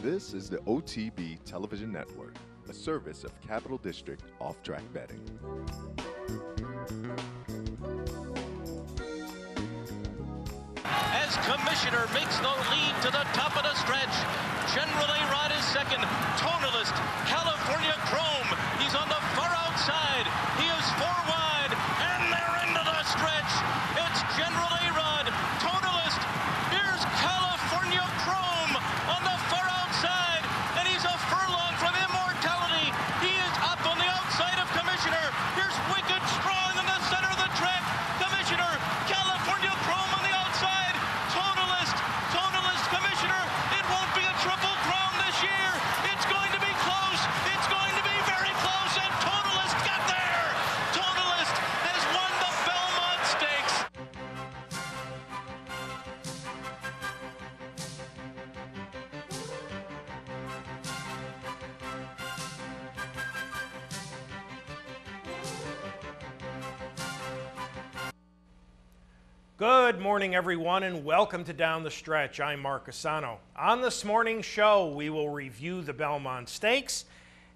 This is the OTB Television Network, a service of Capital District Off-Track Betting. As Commissioner makes the lead to the top of the stretch, General A-Rod is second. Tonalist, California Chrome, he's on the far outside. He is 4 wide, and they're into the stretch. It's General A-Rod, Tonalist, here's California Chrome on the far outside, and he's a furlong from immortality. He is up on the outside of Commissioner. Here's Wicked Strong in the center of the track. Commissioner, California Chrome on the outside. Tonalist, Commissioner. It won't be a triple crown this year. It's going to be close. It's going to be very close, and Tonalist got there. Tonalist has won the Belmont Stakes. Good morning, everyone, and welcome to Down the Stretch. I'm Mark Asano. On this morning's show, we will review the Belmont Stakes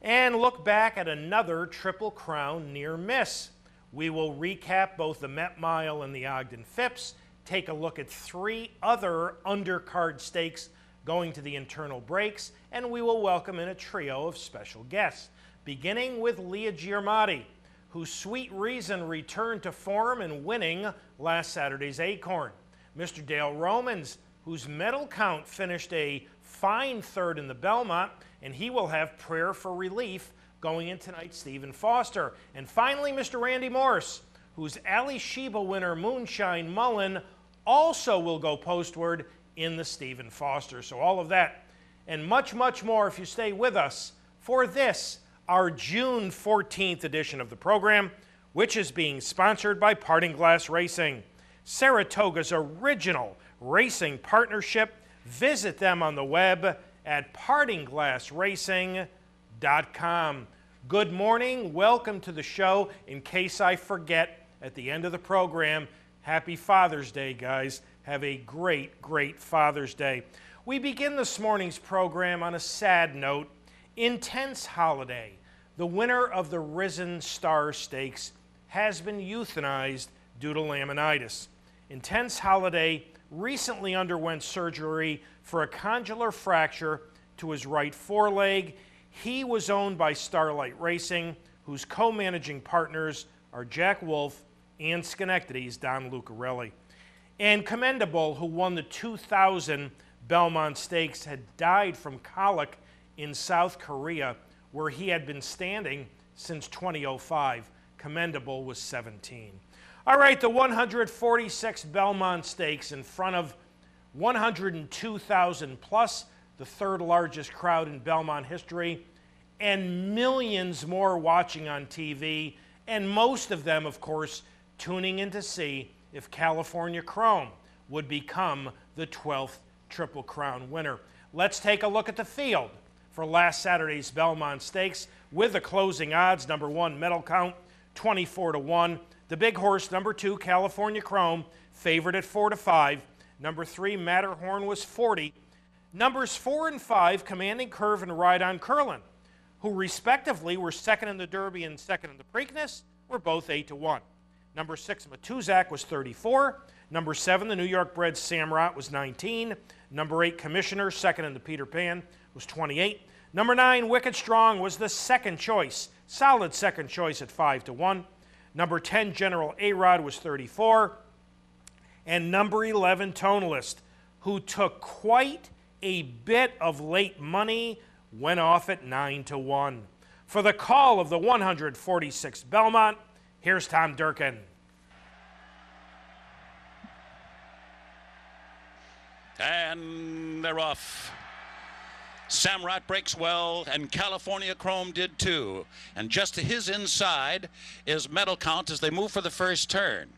and look back at another Triple Crown near miss. We will recap both the Met Mile and the Ogden Phipps, take a look at 3 other undercard stakes going to the internal breaks, and we will welcome in a trio of special guests, beginning with Leah Gyarmati, whose Sweet Reason returned to form and winning last Saturday's Acorn. Mr. Dale Romans, whose medal count finished a fine third in the Belmont, and he will have Prayer for Relief going in tonight's Stephen Foster. And finally, Mr. Randy Morse, whose Ali Sheba winner Moonshine Mullin also will go postward in the Stephen Foster. So all of that and much, much more if you stay with us for this, our June 14th edition of the program, which is being sponsored by Parting Glass Racing, Saratoga's original racing partnership. Visit them on the web at partingglassracing.com. Good morning. Welcome to the show. In case I forget at the end of the program, happy Father's Day, guys. Have a great, great Father's Day. We begin this morning's program on a sad note. Intense Holiday, the winner of the Risen Star Stakes, has been euthanized due to laminitis. Intense Holiday recently underwent surgery for a condylar fracture to his right foreleg. He was owned by Starlight Racing, whose co-managing partners are Jack Wolf and Schenectady's Don Lucarelli. And Commendable, who won the 2000 Belmont Stakes, had died from colic in South Korea, where he had been standing since 2005. Commendable was 17. All right, the 146 Belmont Stakes in front of 102,000 plus, the third largest crowd in Belmont history, and millions more watching on TV, and most of them, of course, tuning in to see if California Chrome would become the 12th Triple Crown winner. Let's take a look at the field for last Saturday's Belmont Stakes with the closing odds. Number 1, medal count, 24-1. The big horse, number 2, California Chrome, favored at 4-5. Number 3, Matterhorn, was 40. Numbers 4 and 5, Commanding Curve and Ride on Curlin, who respectively were second in the Derby and second in the Preakness, were both 8-1. Number 6, Matuzak, was 34. Number 7, the New York bred Samrat, was 19. Number 8, Commissioner, second in the Peter Pan, was 28. Number 9, Wicked Strong, was the second choice, solid second choice at 5-1. Number 10, General A-Rod, was 34. And number 11, Tonalist, who took quite a bit of late money, went off at 9-1. For the call of the 146 Belmont, here's Tom Durkin. And they're off. Samrat breaks well, and California Chrome did too. And just to his inside is medal count as they move for the first turn.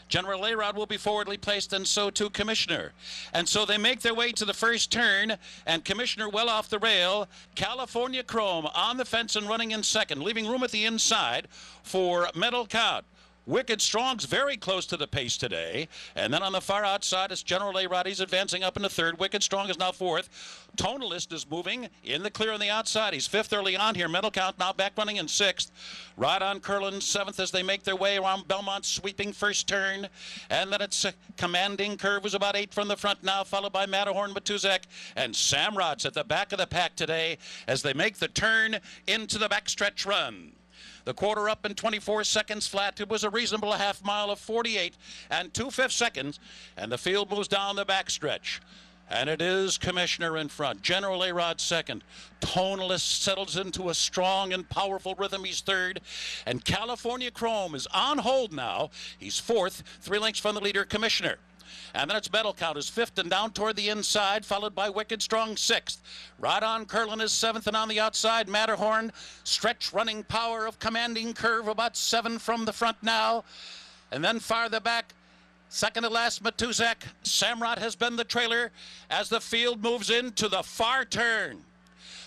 General A-Rod will be forwardly placed, and so too Commissioner. And so they make their way to the first turn, and Commissioner well off the rail. California Chrome on the fence and running in second, leaving room at the inside for medal count. Wicked Strong's very close to the pace today. And then on the far outside, it's General A-Rod. He's advancing up into third. Wicked Strong is now fourth. Tonalist is moving in the clear on the outside. He's fifth early on here. Medal Count now back running in sixth. Ride on Curlin seventh as they make their way around Belmont's sweeping first turn. And then it's a Commanding Curve, who's about 8 from the front now, followed by Matterhorn, Matuzak, and Samrod's at the back of the pack today as they make the turn into the backstretch run. The quarter up in 24 seconds flat. It was a reasonable half mile of 48 and 2/5 seconds, and the field moves down the backstretch. And it is Commissioner in front. General A-Rod second. Tonalist settles into a strong and powerful rhythm. He's third. And California Chrome is on hold now. He's fourth, 3 lengths from the leader, Commissioner. And then it's Medal Count is fifth and down toward the inside, followed by Wicked Strong sixth. Ride on Curlin is seventh, and on the outside, Matterhorn. Stretch running power of Commanding Curve, about 7 from the front now. And then farther back, second to last, Matuzak. Samrod has been the trailer as the field moves into the far turn.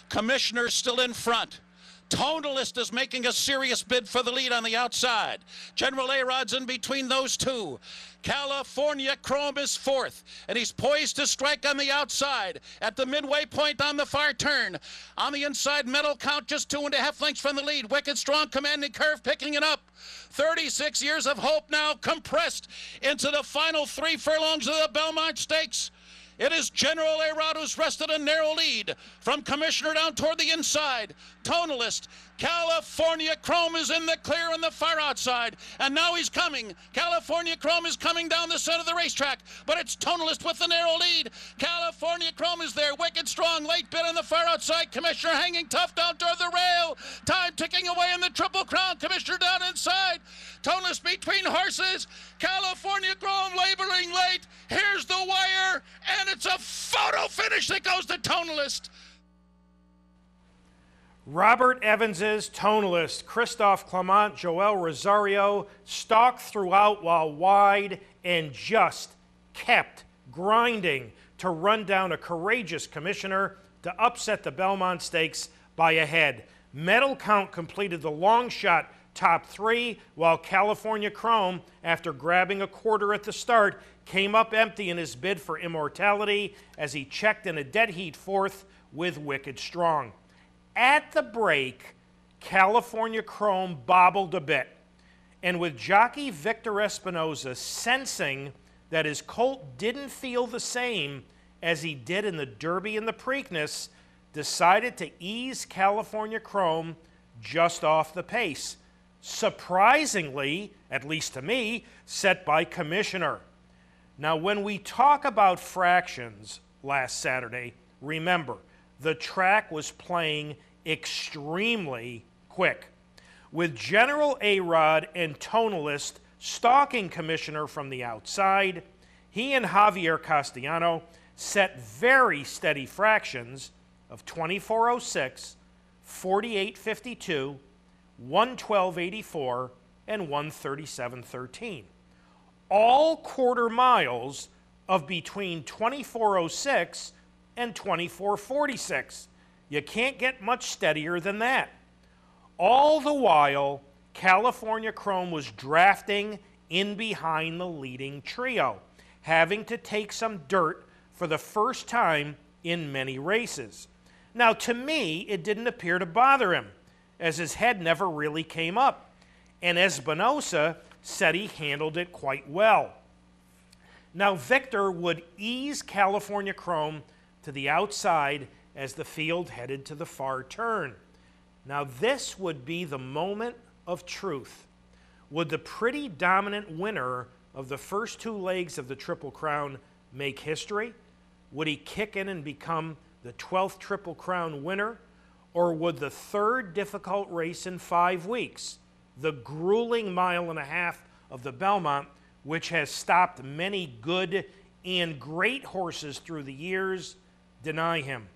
Commissioner still in front. Tonalist is making a serious bid for the lead on the outside. General A-Rod's in between those two. California Chrome is fourth, and he's poised to strike on the outside at the midway point on the far turn. On the inside, Medal Count just 2.5 lengths from the lead. Wicked Strong, Commanding Curve picking it up. 36 years of hope now compressed into the final 3 furlongs of the Belmont Stakes. It is General A-Rod who's rested a narrow lead from Commissioner down toward the inside. Tonalist, California Chrome is in the clear on the far outside, and now he's coming. California Chrome is coming down the center of the racetrack, but it's Tonalist with the narrow lead. California Chrome is there. Wicked Strong, late bid on the far outside. Commissioner hanging tough down toward the rail. Time ticking away in the Triple Crown. Commissioner down inside. Tonalist between horses. California Chrome laboring late. Here's the wire, and it's a photo finish that goes to Tonalist. Robert Evans's Tonalist, Christophe Clement, Joel Rosario stalked throughout while wide and just kept grinding to run down a courageous Commissioner to upset the Belmont Stakes by a head. Medal Count completed the long shot top 3, while California Chrome, after grabbing a quarter at the start, came up empty in his bid for immortality as he checked in a dead heat 4th with Wicked Strong. At the break, California Chrome bobbled a bit, and with jockey Victor Espinoza sensing that his colt didn't feel the same as he did in the Derby and the Preakness, decided to ease California Chrome just off the pace. Surprisingly, at least to me, set by Commissioner. Now, when we talk about fractions last Saturday, remember, the track was playing extremely quick, with General A-Rod and Tonalist stalking Commissioner from the outside. He and Javier Castellano set very steady fractions of 24:06, 48:52, 112.84, and 137.13. All quarter miles of between 24:06 and 24:46. You can't get much steadier than that. All the while, California Chrome was drafting in behind the leading trio, having to take some dirt for the first time in many races. Now, to me, it didn't appear to bother him, as his head never really came up, and Espinosa said he handled it quite well. Now, Victor would ease California Chrome to the outside as the field headed to the far turn. Now, this would be the moment of truth. Would the pretty dominant winner of the first 2 legs of the Triple Crown make history? Would he kick in and become the 12th Triple Crown winner? Or would the 3rd difficult race in 5 weeks, the grueling 1.5 miles of the Belmont, which has stopped many good and great horses through the years, deny him?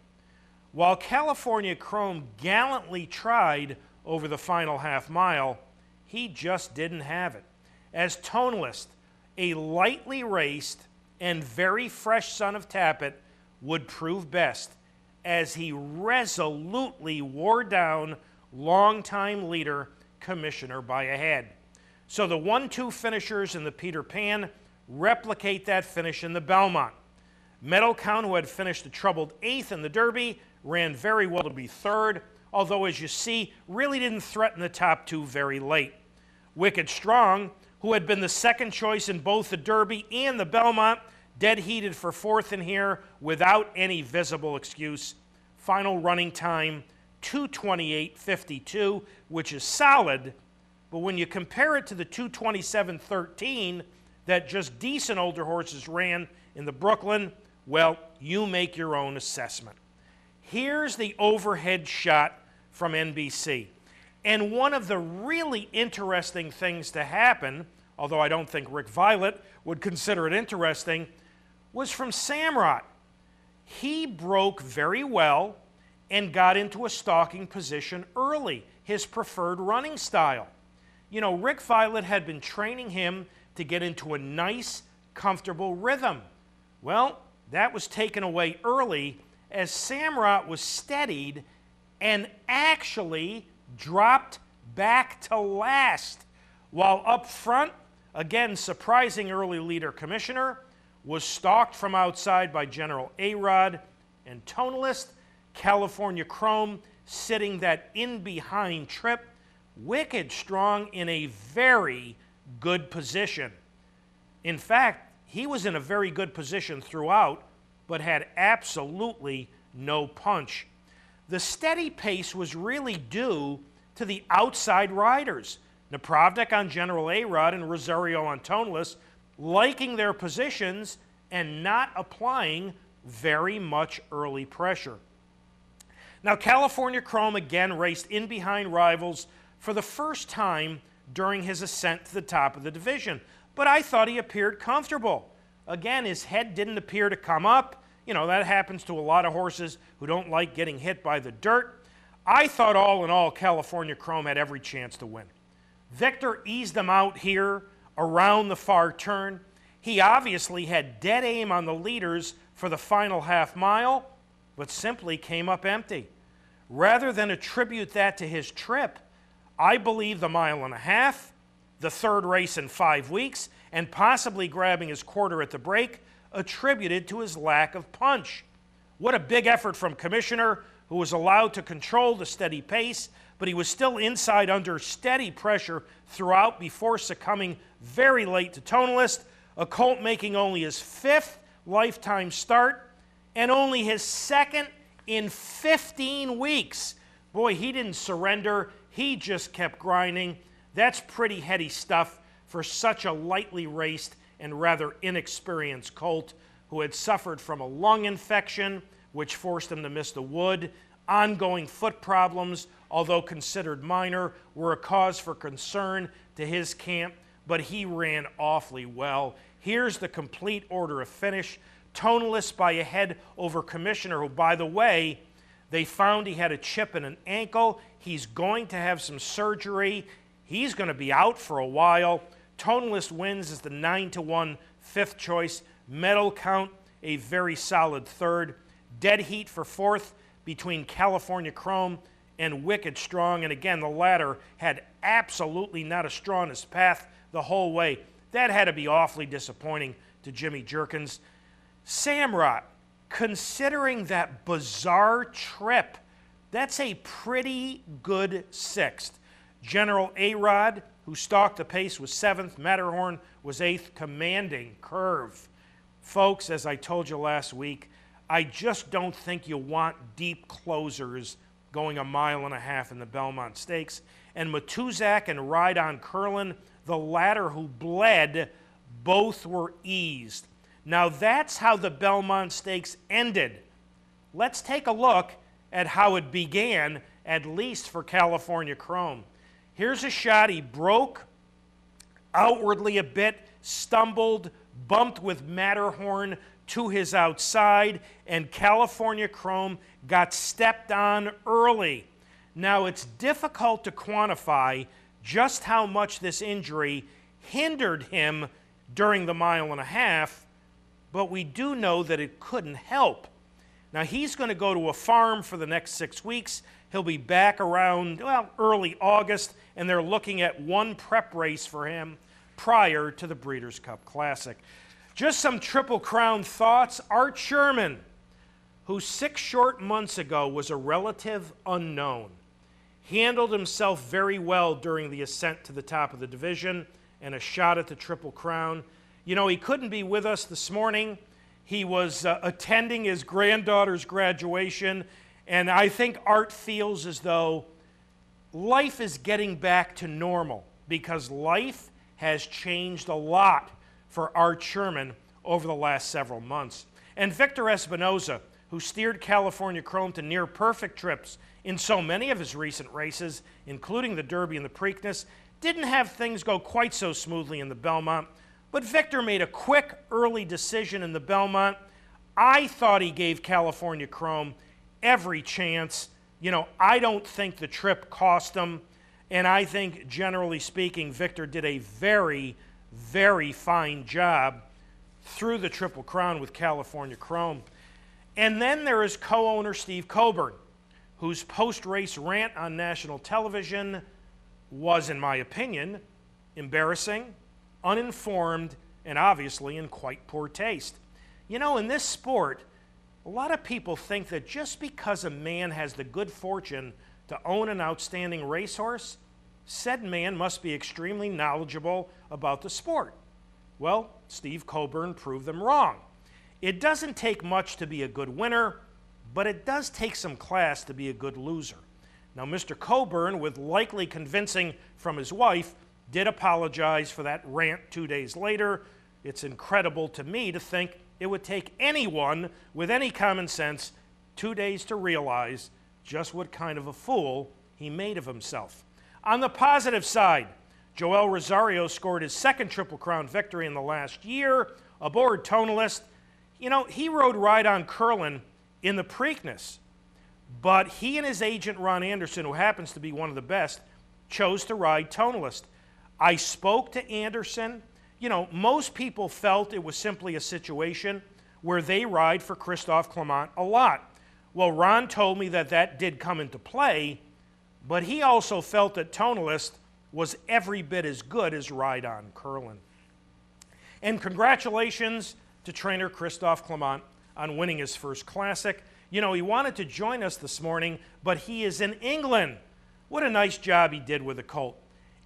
While California Chrome gallantly tried over the final half mile, he just didn't have it. As Tonalist, a lightly raced and very fresh son of Tappet, would prove best as he resolutely wore down longtime leader Commissioner by a head. So the 1-2 finishers in the Peter Pan replicate that finish in the Belmont. Medal Count, who had finished a troubled 8th in the Derby, ran very well to be 3rd, although, as you see, really didn't threaten the top 2 very late. Wicked Strong, who had been the 2nd choice in both the Derby and the Belmont, dead heated for 4th in here without any visible excuse. Final running time, 2:28.52, which is solid, but when you compare it to the 2:27.13 that just decent older horses ran in the Brooklyn, well, you make your own assessment. Here's the overhead shot from NBC. And one of the really interesting things to happen, although I don't think Rick Violet would consider it interesting, was from Samrat. He broke very well and got into a stalking position early, his preferred running style. You know, Rick Violet had been training him to get into a nice, comfortable rhythm. Well, that was taken away early as Samrat was steadied and actually dropped back to last, while up front, again, surprising early leader Commissioner, was stalked from outside by General A-Rod and Tonalist. California Chrome sitting that in-behind trip. Wicked Strong in a very good position. In fact, he was in a very good position throughout, but had absolutely no punch. The steady pace was really due to the outside riders, Napravnik on General A-Rod and Rosario on Toneless, liking their positions and not applying very much early pressure. Now, California Chrome again raced in behind rivals for the first time during his ascent to the top of the division, but I thought he appeared comfortable. Again, his head didn't appear to come up. You know, that happens to a lot of horses who don't like getting hit by the dirt. I thought all in all, California Chrome had every chance to win. Victor eased him out here around the far turn. He obviously had dead aim on the leaders for the final half mile, but simply came up empty. Rather than attribute that to his trip, I believe the 1.5 miles, the 3rd race in 5 weeks, and possibly grabbing his quarter at the break, attributed to his lack of punch. What a big effort from Commissioner, who was allowed to control the steady pace, but he was still inside under steady pressure throughout before succumbing very late to Tonalist, a colt making only his 5th lifetime start and only his 2nd in 15 weeks. Boy, he didn't surrender. He just kept grinding. That's pretty heady stuff for such a lightly raced and rather inexperienced colt who had suffered from a lung infection, which forced him to miss the Wood. Ongoing foot problems, although considered minor, were a cause for concern to his camp, but he ran awfully well. Here's the complete order of finish. Toneless by a head over Commissioner, who, by the way, they found he had a chip in an ankle. He's going to have some surgery. He's going to be out for a while. Toneless wins as the 9-1 5th choice. Medal Count, a very solid 3rd. Dead heat for 4th between California Chrome and Wicked Strong. And again, the latter had absolutely not a straw in his path the whole way. That had to be awfully disappointing to Jimmy Jerkins. Samrat, considering that bizarre trip, that's a pretty good 6th. General A-Rod, who stalked the pace, was 7th. Matterhorn was 8th. Commanding curve. Folks, as I told you last week, I just don't think you want deep closers going 1.5 miles in the Belmont Stakes. And Matuzak and Ride on Curlin, the latter who bled, both were eased. Now that's how the Belmont Stakes ended. Let's take a look at how it began, at least for California Chrome. Here's a shot. He broke outwardly a bit, stumbled, bumped with Matterhorn to his outside, and California Chrome got stepped on early. Now, it's difficult to quantify just how much this injury hindered him during the 1.5 miles, but we do know that it couldn't help. Now, he's going to go to a farm for the next 6 weeks. He'll be back around, well, early August, and they're looking at one prep race for him prior to the Breeders' Cup Classic. Just some Triple Crown thoughts. Art Sherman, who 6 short months ago was a relative unknown, handled himself very well during the ascent to the top of the division and a shot at the Triple Crown. You know, he couldn't be with us this morning. He was attending his granddaughter's graduation, and I think Art feels as though life is getting back to normal because life has changed a lot for Art Sherman over the last several months. And Victor Espinoza, who steered California Chrome to near-perfect trips in so many of his recent races, including the Derby and the Preakness, didn't have things go quite so smoothly in the Belmont. But Victor made a quick, early decision in the Belmont. I thought he gave California Chrome every chance. You know, I don't think the trip cost him. And I think, generally speaking, Victor did a very, very fine job through the Triple Crown with California Chrome. And then there is co-owner Steve Coburn, whose post-race rant on national television was, in my opinion, embarrassing, uninformed, and obviously in quite poor taste. You know, in this sport, a lot of people think that just because a man has the good fortune to own an outstanding racehorse, said man must be extremely knowledgeable about the sport. Well, Steve Coburn proved them wrong. It doesn't take much to be a good winner, but it does take some class to be a good loser. Now, Mr. Coburn, with likely convincing from his wife, did apologize for that rant 2 days later. It's incredible to me to think it would take anyone with any common sense 2 days to realize just what kind of a fool he made of himself. On the positive side, Joel Rosario scored his second Triple Crown victory in the last year aboard Tonalist. You know, he rode Ride on Curlin in the Preakness, but he and his agent Ron Anderson, who happens to be one of the best, chose to ride Tonalist. I spoke to Anderson. You know, most people felt it was simply a situation where they ride for Christophe Clement a lot. Well, Ron told me that that did come into play, but he also felt that Tonalist was every bit as good as Ride on Curlin. And congratulations to trainer Christophe Clement on winning his first Classic. You know, he wanted to join us this morning, but he is in England. What a nice job he did with the colt.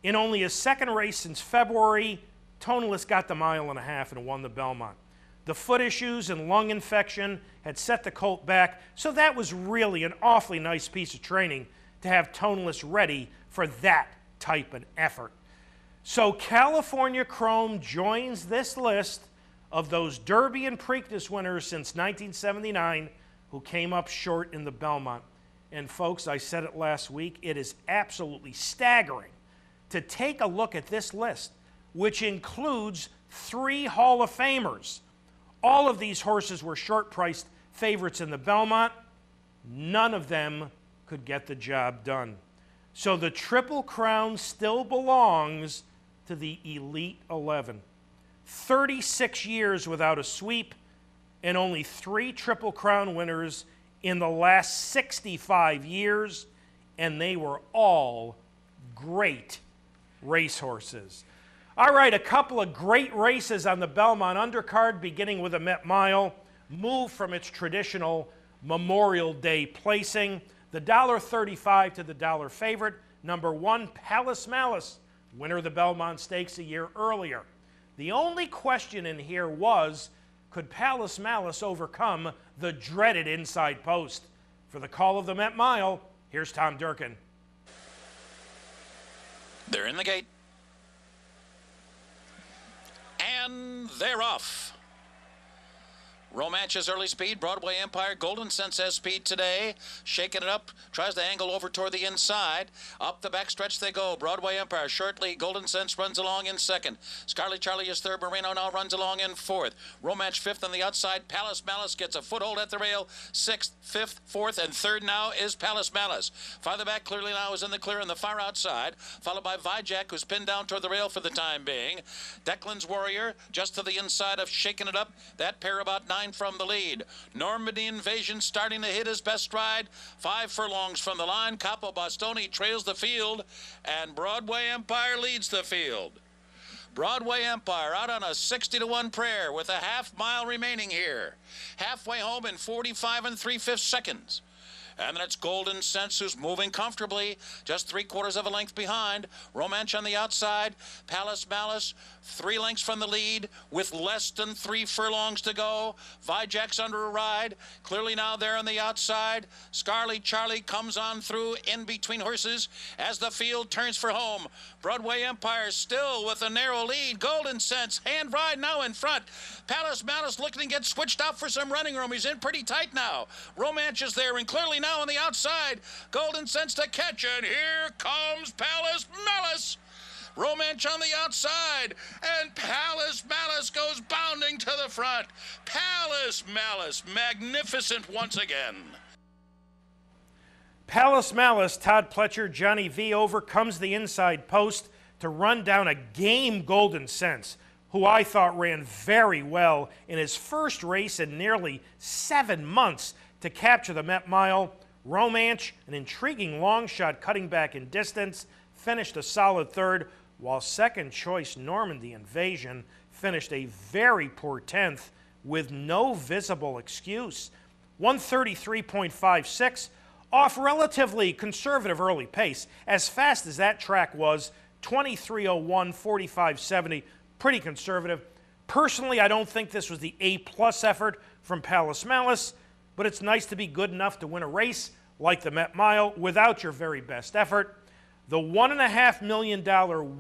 In only his second race since February, Tonalist got the 1.5 miles and won the Belmont. The foot issues and lung infection had set the colt back, so that was really an awfully nice piece of training to have Tonalist ready for that type of effort. So California Chrome joins this list of those Derby and Preakness winners since 1979 who came up short in the Belmont. And folks, I said it last week, it is absolutely staggering to take a look at this list, which includes 3 Hall of Famers. All of these horses were short-priced favorites in the Belmont. None of them could get the job done. So the Triple Crown still belongs to the Elite 11. 36 years without a sweep and only 3 Triple Crown winners in the last 65 years, and they were all great racehorses. All right, a couple of great races on the Belmont undercard, beginning with the Met Mile, moved from its traditional Memorial Day placing. The $1.35 to the $1 favorite, number 1, Palace Malice, winner of the Belmont Stakes a year earlier. The only question in here was, could Palace Malice overcome the dreaded inside post? For the call of the Met Mile, here's Tom Durkin. They're in the gate. And they're off. Romance's early speed, Broadway Empire, Golden Sense has speed today. Shaking it up, tries to angle over toward the inside. Up the back stretch they go. Broadway Empire shortly. Golden Sense runs along in second. Scarlet Charlie is third. Moreno now runs along in fourth. Romance fifth on the outside. Palace Malice gets a foothold at the rail. Sixth, fifth, fourth, and third now is Palace Malice. Farther back clearly now is in the clear on the far outside, followed by Vijack, who's pinned down toward the rail for the time being. Declan's Warrior just to the inside of Shaking It Up. That pair about 9 9 from the lead. Normandy Invasion starting to hit his best stride. 5 furlongs from the line. Capo Bastoni trails the field, and Broadway Empire leads the field. Broadway Empire out on a 60-1 prayer with a half-mile remaining here. Halfway home in 45 3/5 seconds. And then it's Golden Sense, who's moving comfortably, just 3/4 of a length behind. Romance on the outside. Palace Malice, 3 lengths from the lead with less than 3 furlongs to go. Vijack's under a ride, clearly now there on the outside. Scarly Charlie comes on through in between horses as the field turns for home. Broadway Empire still with a narrow lead. Golden Sense, hand ride now in front. Palace Malice looking to get switched out for some running room. He's in pretty tight now. Romance is there and clearly now on the outside. Golden Sense to catch, and here comes Palace Malice. Romance on the outside, and Palace Malice goes bounding to the front. Palace Malice, magnificent once again. Palace Malice, Todd Pletcher, Johnny V overcomes the inside post to run down a game Golden Sense, who I thought ran very well in his first race in nearly 7 months to capture the Met Mile. Romance, an intriguing long shot cutting back in distance, finished a solid third, while second choice Normandy Invasion finished a very poor 10th with no visible excuse. 133.56 off relatively conservative early pace. As fast as that track was, 23:01, 45:70, pretty conservative. Personally, I don't think this was the A+ effort from Palace Malice, but it's nice to be good enough to win a race like the Met Mile without your very best effort. The $1.5 million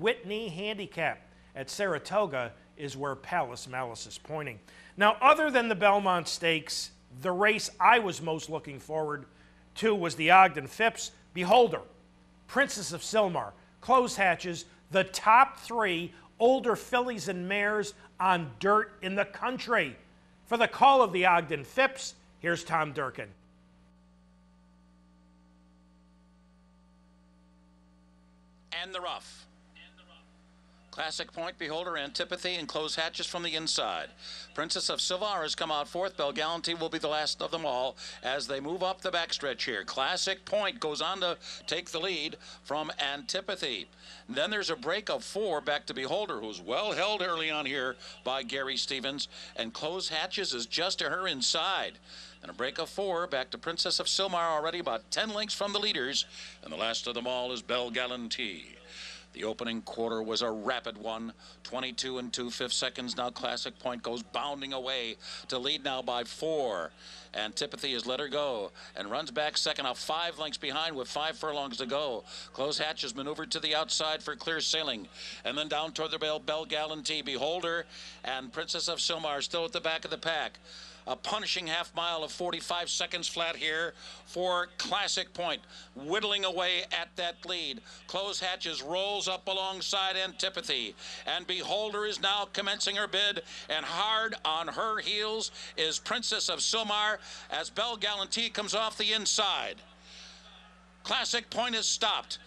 Whitney Handicap at Saratoga is where Palace Malice is pointing. Now, other than the Belmont Stakes, the race I was most looking forward to was the Ogden Phipps. Beholder, Princess of Silmar, Close Hatches, the top 3 older fillies and mares on dirt in the country. For the call of the Ogden Phipps, here's Tom Durkin. And the rough. Classic Point, Beholder, Antipathy, and Close Hatches from the inside. Princess of Silmar has come out fourth. Belle Galantine will be the last of them all as they move up the backstretch here. Classic Point goes on to take the lead from Antipathy. Then there's a break of 4 back to Beholder, who's well held early on here by Gary Stevens, and Close Hatches is just to her inside. And a break of 4 back to Princess of Silmar, already about 10 lengths from the leaders, and the last of them all is Belle Galantine. The opening quarter was a rapid one, 22 2/5 seconds. Now Classic Point goes bounding away to lead now by 4. Antipathy has let her go and runs back second, now 5 lengths behind with 5 furlongs to go. Close Hatch is maneuvered to the outside for clear sailing, and then down toward the Belle Galantine. Beholder and Princess of Silmar still at the back of the pack. A punishing half mile of 45 seconds flat here for Classic Point, whittling away at that lead. Close Hatches rolls up alongside Antipathy, and Beholder is now commencing her bid, and hard on her heels is Princess of Silmar as Belle Galantine comes off the inside. Classic Point is stopped.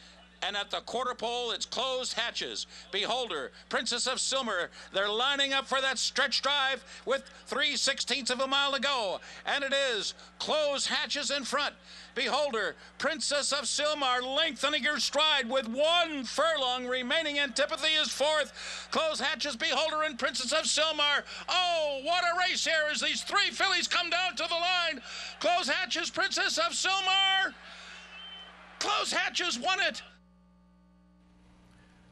And at the quarter pole, it's Close Hatches, Beholder, Princess of Silmar. They're lining up for that stretch drive with 3/16 of a mile to go. And it is Close Hatches in front. Beholder, Princess of Silmar lengthening her stride with 1 furlong remaining. Antipathy is fourth. Close Hatches, Beholder, and Princess of Silmar. Oh, what a race here as these 3 fillies come down to the line. Close Hatches, Princess of Silmar. Close Hatches won it.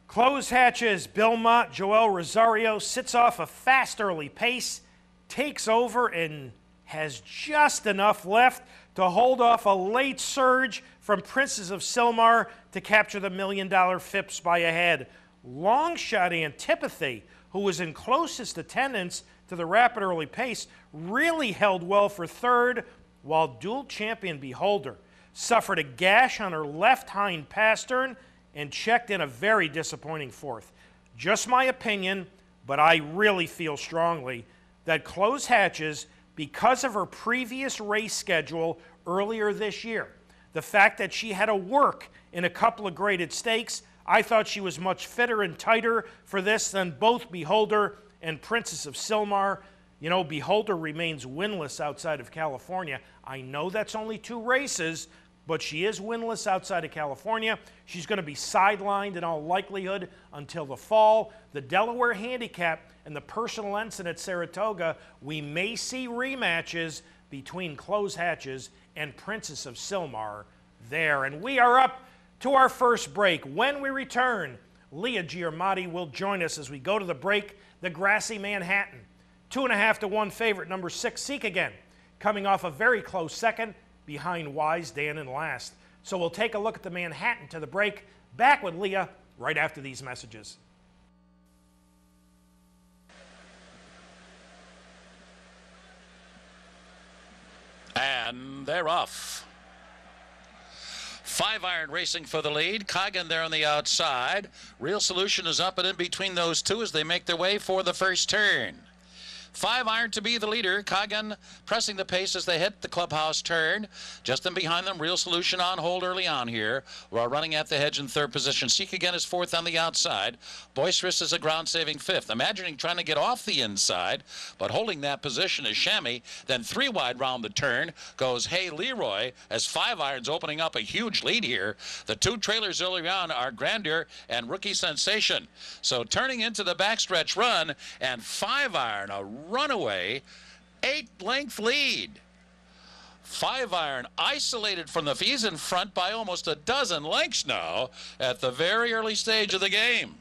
Close Hatches, Belmont, Joel Rosario sits off a fast early pace, takes over, and has just enough left to hold off a late surge from Princess of Silmar to capture the $1 million Phipps by a head. Long shot Antipathy, who was in closest attendance to the rapid early pace, really held well for third, while dual champion Beholder suffered a gash on her left hind pastern and checked in a very disappointing fourth. Just my opinion, but I really feel strongly that Close Hatches, because of her previous race schedule earlier this year, the fact that she had to work in a couple of graded stakes, I thought she was much fitter and tighter for this than both Beholder and Princess of Silmar. You know, Beholder remains winless outside of California. I know that's only 2 races, but she is winless outside of California. She's going to be sidelined in all likelihood until the fall. The Delaware Handicap and the Personal Ensign at Saratoga, we may see rematches between Close Hatches and Princess of Silmar there. And we are up to our first break. When we return, Leah Gyarmati will join us as we go to the break. The Grassy Manhattan, 2.5 to 1 favorite, number 6, Seek Again, coming off a very close second behind Wise Dan in last. So we'll take a look at the Manhattan to the break. Back with Leah right after these messages. And they're off. 5-iron racing for the lead. Coggin there on the outside. Real Solution is up and in between those two as they make their way for the first turn. 5-iron to be the leader. Coggin pressing the pace as they hit the clubhouse turn. Just in behind them, Real Solution on hold early on here. We're running at the hedge in 3rd position. Seek Again is 4th on the outside. Boisterous is a ground-saving 5th. Imagining trying to get off the inside, but holding that position is Chamois. Then 3 wide round the turn goes Hey Leroy as 5-iron's opening up a huge lead here. The 2 trailers early on are Grandeur and Rookie Sensation. So turning into the backstretch run, and 5-iron, a runaway 8-length lead. 5-iron isolated from the He's in front by almost a dozen lengths now at the very early stage of the game.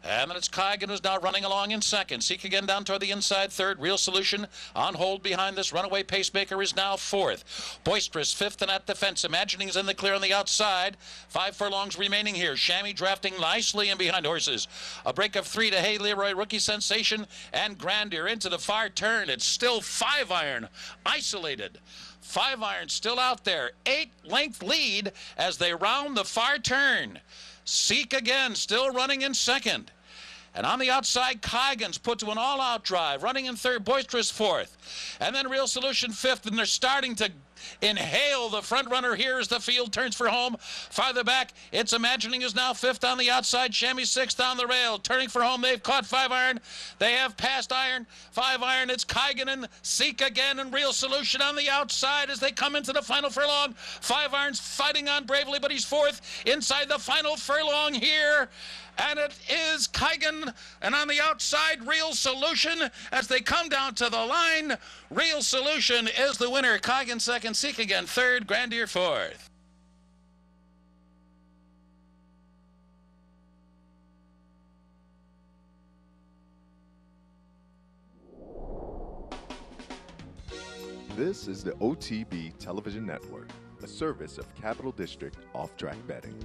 And then it's Coggin who's now running along in 2nd. Seek Again down toward the inside 3rd. Real Solution on hold behind this. Runaway Pacemaker is now 4th. Boisterous 5th and at the fence. Imagining is in the clear on the outside. 5 furlongs remaining here. Chamois drafting nicely in behind horses. A break of 3 to Hey Leroy, Rookie Sensation, and Grandeur into the far turn. It's still 5-iron isolated. 5-iron still out there. 8-length lead as they round the far turn. Seek Again still running in 2nd. And on the outside, Coggin's put to an all-out drive, running in 3rd, Boisterous 4th. And then Real Solution 5th, and they're starting to inhale the front runner here as the field turns for home. Farther back, It's Imagining is now 5th on the outside. Chamois 6th on the rail. Turning for home, they've caught 5-iron. They have passed iron. 5-iron, it's Coggin and Seek Again and Real Solution on the outside as they come into the final furlong. 5-iron's fighting on bravely, but he's 4th inside the final furlong here. And it is Coggin, and on the outside, Real Solution. As they come down to the line, Real Solution is the winner. Coggin 2nd, Seek Again 3rd, Grandeur 4th. This is the OTB Television Network, a service of Capital District Off-Track Betting.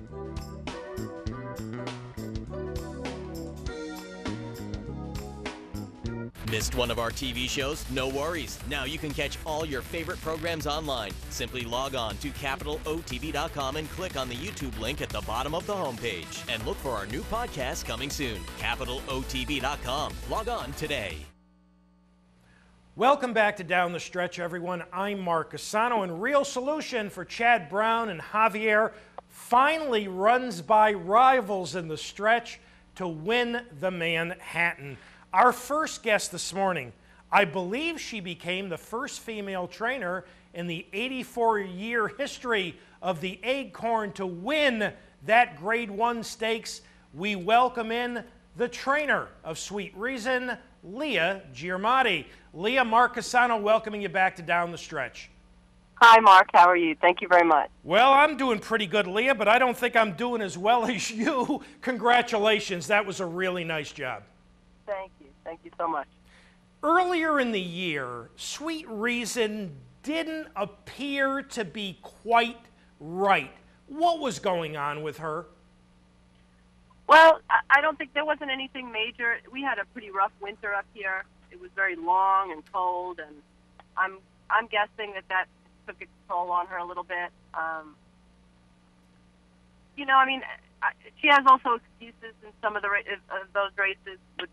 Missed one of our TV shows? No worries. Now you can catch all your favorite programs online. Simply log on to CapitalOTB.com and click on the YouTube link at the bottom of the homepage. And look for our new podcast coming soon. CapitalOTB.com. Log on today. Welcome back to Down the Stretch, everyone. I'm Mark Cassano, and Real Solution for Chad Brown and Javier finally runs by rivals in the stretch to win the Manhattan. Our first guest this morning, I believe she became the first female trainer in the 84-year history of the Acorn to win that Grade 1 stakes. We welcome in the trainer of Sweet Reason, Leah Gyarmati. Leah, Mark Cassano welcoming you back to Down the Stretch. Hi, Mark. How are you? Thank you very much. Well, I'm doing pretty good, Leah, but I don't think I'm doing as well as you. Congratulations. That was a really nice job. Thank you. Thank you so much. Earlier in the year, Sweet Reason didn't appear to be quite right. What was going on with her? Well, I don't think there wasn't anything major. We had a pretty rough winter up here. It was very long and cold, and I'm guessing that took its toll on her a little bit. She has also excuses in some of those races with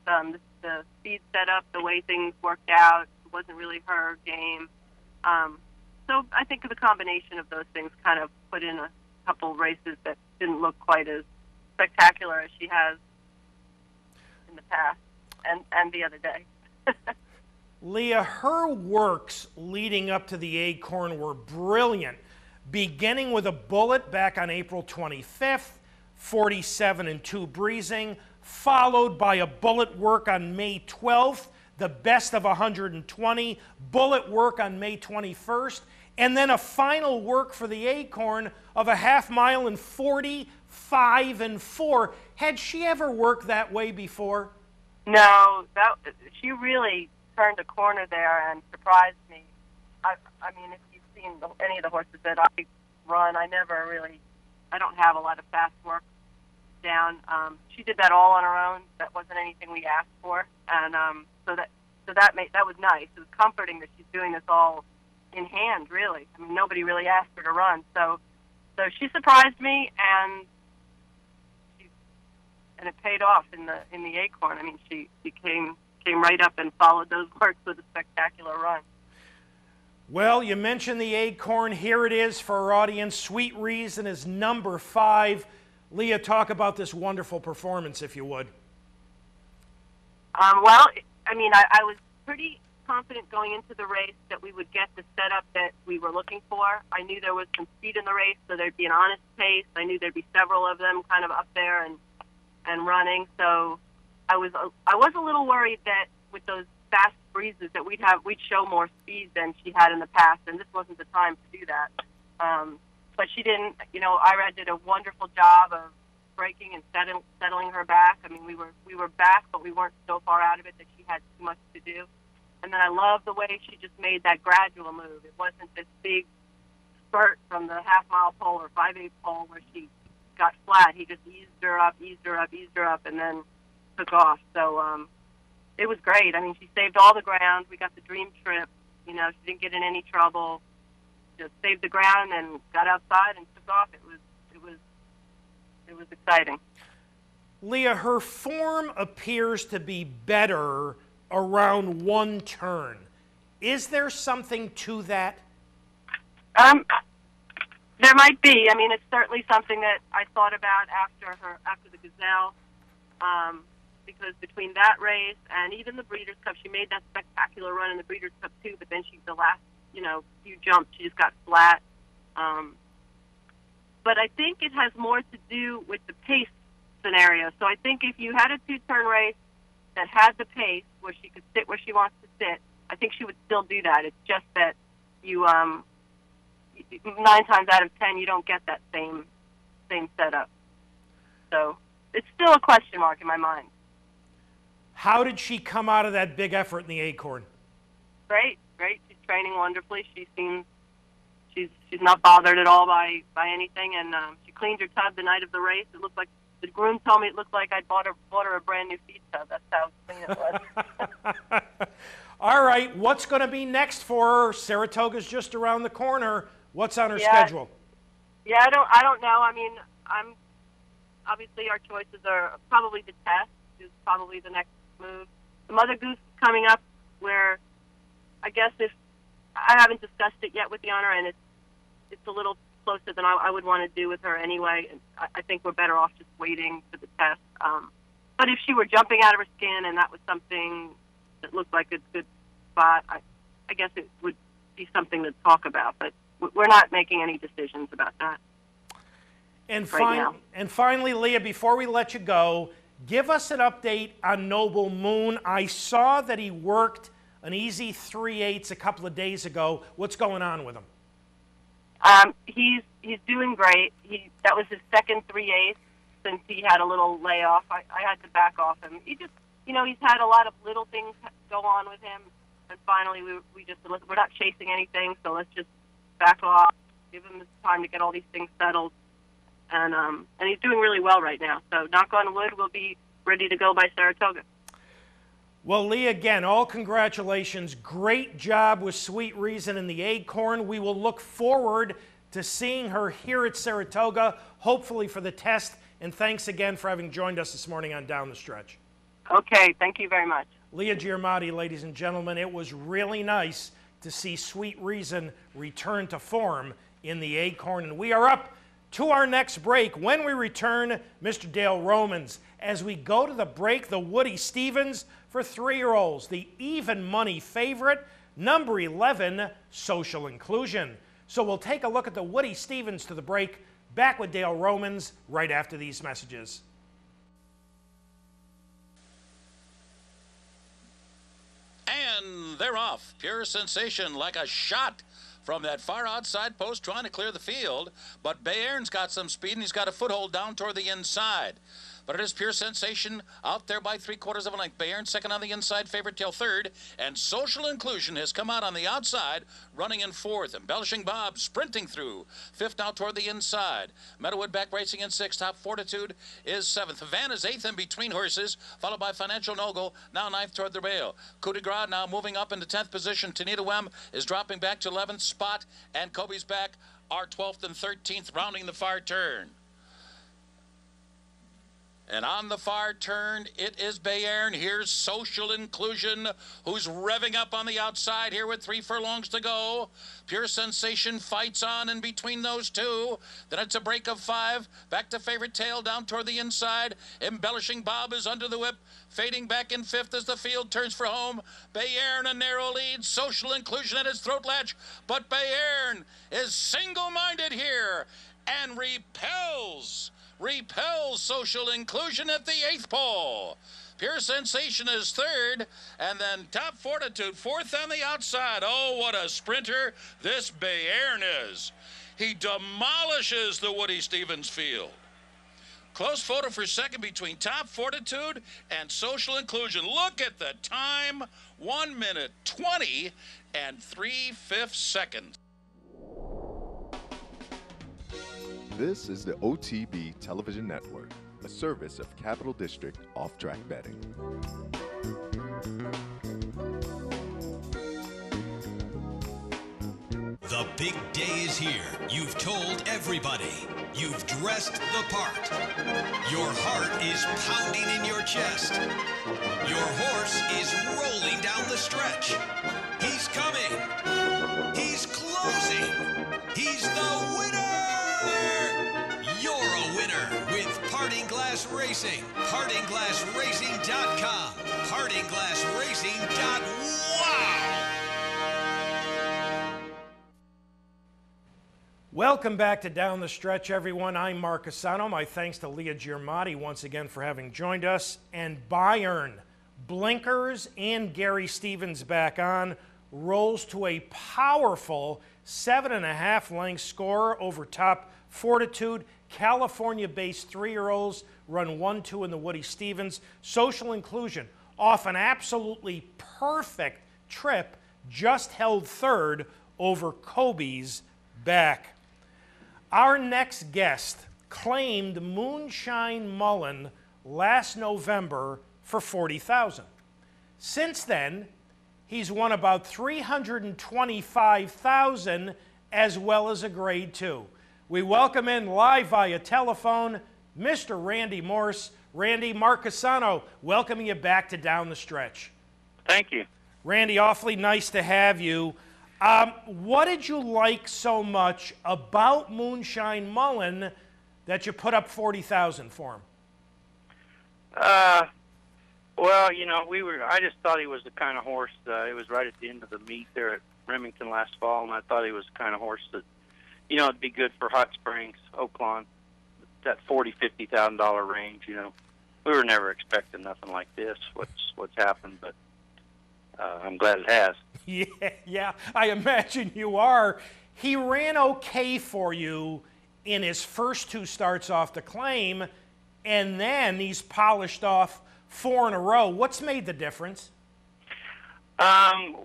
the speed setup, the way things worked out. It wasn't really her game. So I think the combination of those things kind of put in a couple races that didn't look quite as spectacular as she has in the past and the other day. Leah, her works leading up to the Acorn were brilliant, beginning with a bullet back on April 25th, 47 and 2 breezing, followed by a bullet work on May 12th, the best of 120, bullet work on May 21st, and then a final work for the Acorn of a half mile in 45 and 4. Had she ever worked that way before? No, she really turned a corner there and surprised me. I mean, if you've seen any of the horses that I run, I don't have a lot of fast work down. She did that all on her own. That wasn't anything we asked for, and so that was nice. It was comforting that she's doing this all in hand. Really, I mean, nobody really asked her to run, so she surprised me, and it paid off in the Acorn. I mean, she came right up and followed those works with a spectacular run. Well, you mentioned the Acorn. Here it is for our audience. Sweet Reason is number 5. Leah, talk about this wonderful performance, if you would. Well, I mean, I was pretty confident going into the race that we would get the setup that we were looking for. I knew there was some speed in the race, so there'd be an honest pace. I knew there'd be several of them kind of up there and running. So I was a little worried that with those fast breezes that we'd show more speed than she had in the past, and this wasn't the time to do that. But she didn't. You know, Ira did a wonderful job of breaking and settling her back. I mean, we were back, but we weren't so far out of it that she had too much to do. And then I love the way she just made that gradual move. It wasn't this big spurt from the half-mile pole or 5/8 pole where she got flat. He just eased her up, and then took off. So it was great. I mean, she saved all the ground. We got the dream trip. You know, she didn't get in any trouble. Just saved the ground and got outside and took off. It was exciting. Leah, her form appears to be better around one turn. Is there something to that? There might be. I mean, it's certainly something that I thought about after the Gazelle, because between that race and even the Breeders' Cup, she made that spectacular run in the Breeders' Cup too. But then the last, few jumps, she just got flat. But I think it has more to do with the pace scenario. So I think if you had a 2-turn race that had the pace where she could sit where she wants to sit, I think she would still do that. It's just that you 9 times out of 10 you don't get that same setup. So it's still a question mark in my mind. How did she come out of that big effort in the Acorn? Great. She's training wonderfully. She seems she's not bothered at all by anything, and she cleaned her tub the night of the race. It looked like the groom told me it looked like I'd bought her a brand new feed tub. That's how clean it was. All right, what's going to be next for her? Saratoga's just around the corner. What's on her schedule? Yeah, I don't know. I mean, obviously our choices are probably the test is probably the next move. The Mother Goose is coming up, where I guess if I haven't discussed it yet with the owner, and it's a little closer than I would want to do with her anyway. I think we're better off just waiting for the test. But if she were jumping out of her skin and that was something that looked like a good spot, I guess it would be something to talk about. But we're not making any decisions about that. And right finally, Leah, before we let you go, give us an update on Noble Moon. I saw that he worked an easy 3/8 a couple of days ago. What's going on with him? He's doing great. That was his second 3/8 since he had a little layoff. I had to back off him. He just, he's had a lot of little things go on with him, and finally we just said, we're not chasing anything, so let's just back off, give him time to get all these things settled, and he's doing really well right now. So knock on wood, we'll be ready to go by Saratoga. Well, Leah, again, all congratulations. Great job with Sweet Reason in the Acorn. We will look forward to seeing her here at Saratoga, hopefully for the test. And thanks again for having joined us this morning on Down the Stretch. Okay, thank you very much. Leah Gyarmati, ladies and gentlemen, it was really nice to see Sweet Reason return to form in the Acorn. And we are up To our next break. When we return, Mr. Dale Romans. As we go to the break, the Woody Stevens for 3-year-olds, the even money favorite, number 11, Social Inclusion. So we'll take a look at the Woody Stevens to the break. Back with Dale Romans right after these messages. And they're off. Pure sensation, like a shot from that far outside post, trying to clear the field. But Bayern's got some speed, and he's got a foothold down toward the inside. But it is Pure Sensation out there by 3/4 of a length. Bayern second on the inside, favorite tail third. And Social Inclusion has come out on the outside, running in fourth. Embellishing Bob sprinting through. Fifth now toward the inside. Meadowood back racing in sixth. Top Fortitude is seventh. Havana's eighth in between horses, followed by Financial Nogle, now ninth toward the rail. Coup de Gras now moving up into 10th position. Tanita Wem is dropping back to 11th spot. And Kobe's back are 12th and 13th, rounding the far turn. And on the far turn, it is Bayern. Here's Social Inclusion, who's revving up on the outside here with 3 furlongs to go. Pure Sensation fights on in between those two. Then it's a break of 5. Back to Favorite Tail down toward the inside. Embellishing Bob is under the whip. Fading back in 5th as the field turns for home. Bayern a narrow lead. Social Inclusion at his throat latch. But Bayern is single-minded here and repels Social Inclusion at the 8th pole. Pure Sensation is third, and then Top Fortitude fourth on the outside. Oh, what a sprinter this Bayern is. He demolishes the Woody Stevens field. Close photo for second between Top Fortitude and Social Inclusion. Look at the time, 1 minute 20 and 3/5 seconds. This is the OTB Television Network, a service of Capital District Off-Track Betting. The big day is here. You've told everybody. You've dressed the part. Your heart is pounding in your chest. Your horse is rolling down the stretch. He's coming. He's closing. He's the winner. You're a winner with Parting Glass Racing. PartingGlassRacing.com. PartingGlassRacing.wow. Welcome back to Down the Stretch, everyone. I'm Mark Asano. My thanks to Leah Gyarmati once again for having joined us. And Bayern, blinkers and Gary Stevens back on, rolls to a powerful 7.5 length score over Top Fortitude. California-based 3-year-olds run 1-2 in the Woody Stevens. Social Inclusion, off an absolutely perfect trip, just held third over Kobe's back. Our next guest claimed Moonshine Mullin last November for $40,000. Since then, he's won about $325,000 as well as a grade 2. We welcome in live via telephone Mr. Randy Morse. Randy, Mark Asano, welcoming you back to Down the Stretch. Thank you. Randy, awfully nice to have you. What did you like so much about Moonshine Mullin that you put up $40,000 for him? Well, you know, I just thought he was the kind of horse. It was right at the end of the meet there at Remington last fall, and I thought he was the kind of horse that, you know, it'd be good for Hot Springs, Oaklawn, that $40,000-$50,000 range. You know, we were never expecting nothing like this. What's happened, but I'm glad it has. Yeah, I imagine you are. He ran okay for you in his first 2 starts off the claim, and then he's polished off 4 in a row. What's made the difference?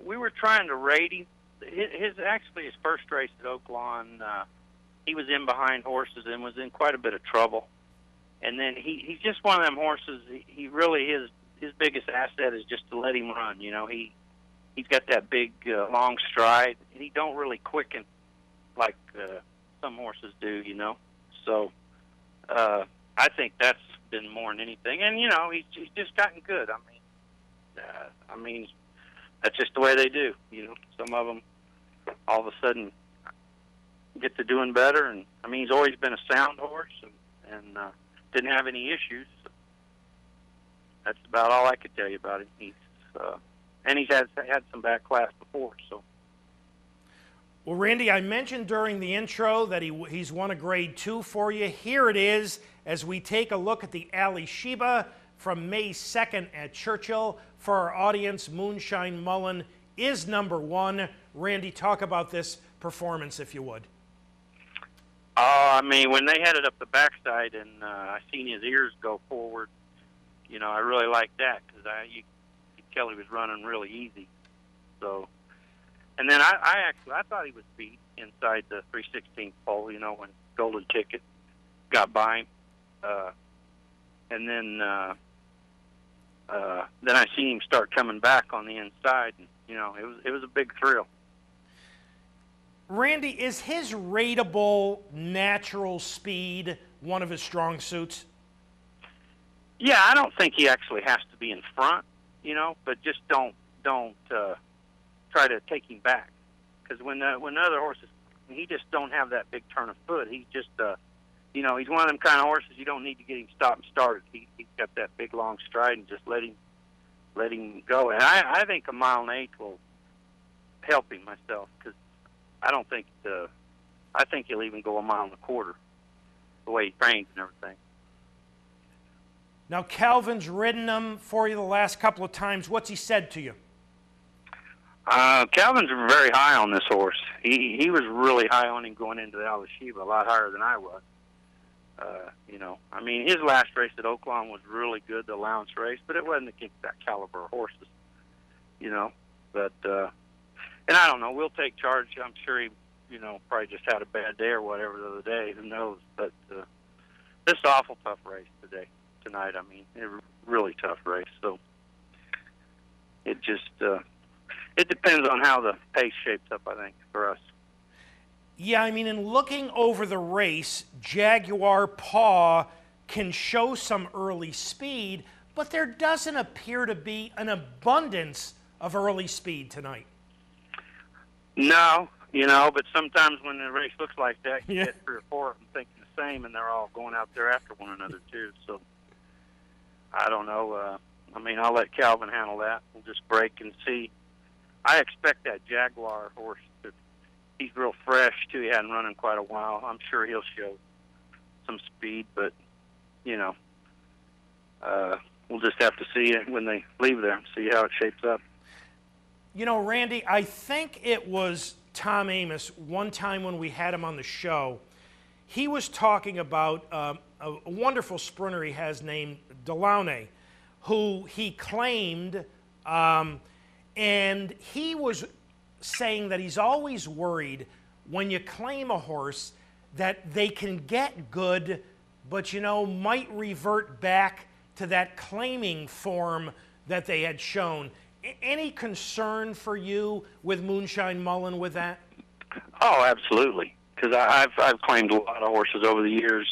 We were trying to rate him. His first race at Oaklawn, he was in behind horses and was in quite a bit of trouble. And then he's just one of them horses. He really his biggest asset is just to let him run. You know, he's got that big long stride, and he don't really quicken like some horses do. You know, so I think that's been more than anything. And you know, he's just gotten good. I mean, that's just the way they do. You know, some of them all of a sudden get to doing better. And I mean, he's always been a sound horse and didn't have any issues. So that's about all I could tell you about him. He's had some bad class before, so. Well, Randy, I mentioned during the intro that he's won a Grade 2 for you. Here it is as we take a look at the Ali Sheba from May 2nd at Churchill. For our audience, Moonshine Mullin is number 1. Randy, talk about this performance, if you would. I mean, when they headed up the backside and I seen his ears go forward, you know, I really liked that because you could tell he was running really easy. So, and then I thought he was beat inside the 3/16 pole, you know, when Golden Ticket got by him. And then I seen him start coming back on the inside, and you know, it was a big thrill. Randy, is his rateable natural speed one of his strong suits? Yeah, I don't think he actually has to be in front, you know, but just don't try to take him back, because when other horses, he just don't have that big turn of foot. He's just you know, he's one of them kind of horses you don't need to get him stopped and started. He's got that big long stride, and just let him go. And I think a 1.8 miles will help him myself, because I don't think I think he'll even go 1.25 miles, the way he trains and everything. Now, Calvin's ridden him for you the last couple of times. What's he said to you? Calvin's very high on this horse. He was really high on him going into the Ali Sheba, a lot higher than I was. You know, I mean, his last race at Oakland was really good, the allowance race, but it wasn't against that caliber of horses, you know. But, and I don't know, we'll take charge. I'm sure he, you know, probably just had a bad day or whatever the other day. Who knows? But this is an awful tough race tonight. I mean, a really tough race. So it just, it depends on how the pace shapes up, I think, for us. Yeah, I mean, in looking over the race, Jaguar Paw can show some early speed, but there doesn't appear to be an abundance of early speed tonight. No, you know, but sometimes when the race looks like that, you get 3 or 4 of them thinking the same, and they're all going out there after one another, too. So I don't know. I mean, I'll let Calvin handle that. We'll just break and see. I expect that Jaguar horse to, he's real fresh, too. He hadn't run in quite a while. I'm sure he'll show some speed, but, you know, we'll just have to see it when they leave there and see how it shapes up. You know, Randy, I think it was Tom Amos, one time when we had him on the show, he was talking about a wonderful sprinter he has named Delaunay, who he claimed, and he was saying that he's always worried when you claim a horse that they can get good, but, you know, might revert back to that claiming form that they had shown. Any concern for you with Moonshine Mullin with that? Oh, absolutely. Because I've claimed a lot of horses over the years,